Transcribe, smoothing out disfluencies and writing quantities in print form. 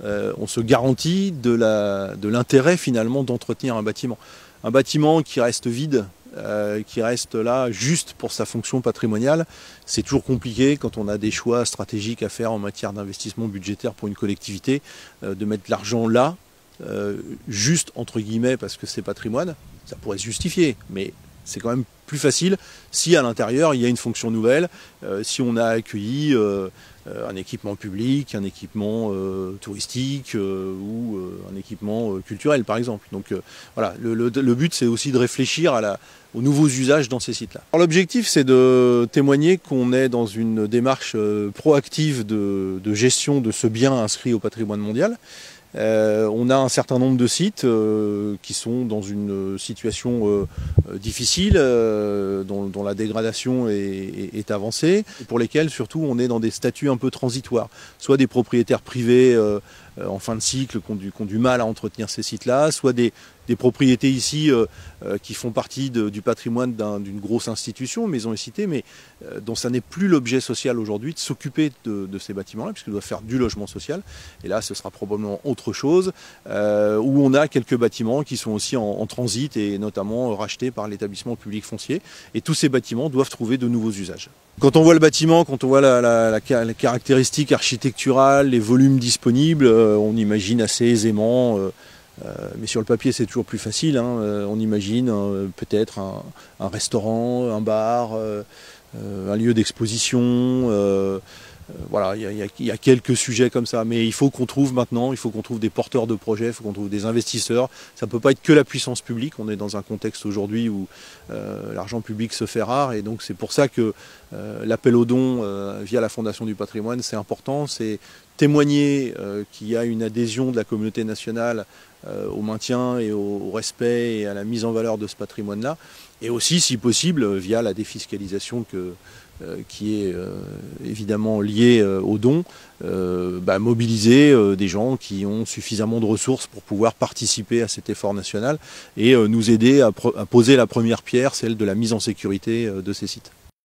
on se garantit de l'intérêt finalement d'entretenir un bâtiment. Un bâtiment qui reste vide, qui reste là juste pour sa fonction patrimoniale, c'est toujours compliqué quand on a des choix stratégiques à faire en matière d'investissement budgétaire pour une collectivité, de mettre l'argent là, juste entre guillemets parce que c'est patrimoine, ça pourrait se justifier, mais c'est quand même plus facile si à l'intérieur il y a une fonction nouvelle, si on a accueilli un équipement public, un équipement touristique ou un équipement culturel par exemple. Donc voilà, le but c'est aussi de réfléchir aux nouveaux usages dans ces sites-là. L'objectif c'est de témoigner qu'on est dans une démarche proactive de gestion de ce bien inscrit au patrimoine mondial. On a un certain nombre de sites qui sont dans une situation difficile, dont la dégradation est avancée, et pour lesquels surtout on est dans des statuts un peu transitoires, soit des propriétaires privés en fin de cycle qui ont du mal à entretenir ces sites-là, soit des propriétés ici qui font partie du patrimoine d'une grosse institution, maison et cité, mais dont ça n'est plus l'objet social aujourd'hui de s'occuper de ces bâtiments-là, puisqu'ils doivent faire du logement social. Et là, ce sera probablement autre chose, où on a quelques bâtiments qui sont aussi en transit et notamment rachetés par l'établissement public foncier. Et tous ces bâtiments doivent trouver de nouveaux usages. Quand on voit le bâtiment, quand on voit la caractéristique architecturale, les volumes disponibles, on imagine assez aisément, mais sur le papier c'est toujours plus facile, hein, on imagine peut-être un restaurant, un bar, un lieu d'exposition, voilà, il y a quelques sujets comme ça, mais il faut qu'on trouve maintenant, il faut qu'on trouve des porteurs de projets, il faut qu'on trouve des investisseurs. Ça ne peut pas être que la puissance publique, on est dans un contexte aujourd'hui où l'argent public se fait rare, et donc c'est pour ça que l'appel aux dons via la Fondation du patrimoine, c'est important, c'est témoigner qu'il y a une adhésion de la communauté nationale au maintien et au respect et à la mise en valeur de ce patrimoine-là, et aussi, si possible, via la défiscalisation qui est évidemment liée aux dons, mobiliser des gens qui ont suffisamment de ressources pour pouvoir participer à cet effort national et nous aider à poser la première pierre, celle de la mise en sécurité de ces sites.